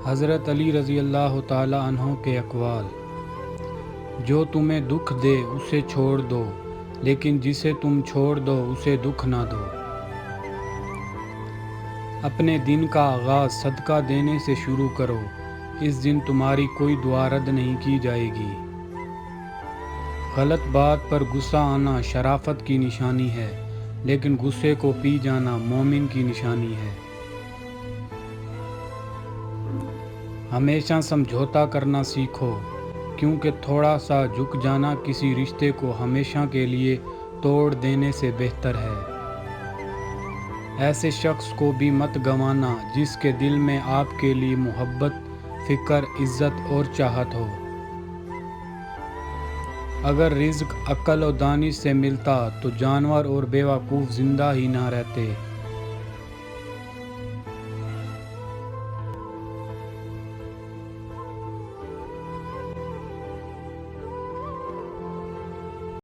حضرت علی رضی اللہ تعالی عنہ کے اقوال: جو تمہیں دکھ دے اسے چھوڑ دو، لیکن جسے تم چھوڑ دو اسے دکھ نہ دو۔ اپنے دن کا آغاز صدقہ دینے سے شروع کرو، اس دن تمہاری کوئی دعا رد نہیں کی جائے گی۔ غلط بات پر غصہ آنا شرافت کی نشانی ہے، لیکن غصے کو پی جانا مومن کی نشانی ہے۔ ہمیشہ سمجھوتا کرنا سیکھو، کیونکہ تھوڑا سا جھک جانا کسی رشتے کو ہمیشہ کے لیے توڑ دینے سے بہتر ہے۔ ایسے شخص کو بھی مت گنوانا جس کے دل میں آپ کے لیے محبت، فکر، عزت اور چاہت ہو۔ اگر رزق عقل و دانش سے ملتا تو جانور اور بیوقوف زندہ ہی نہ رہتے۔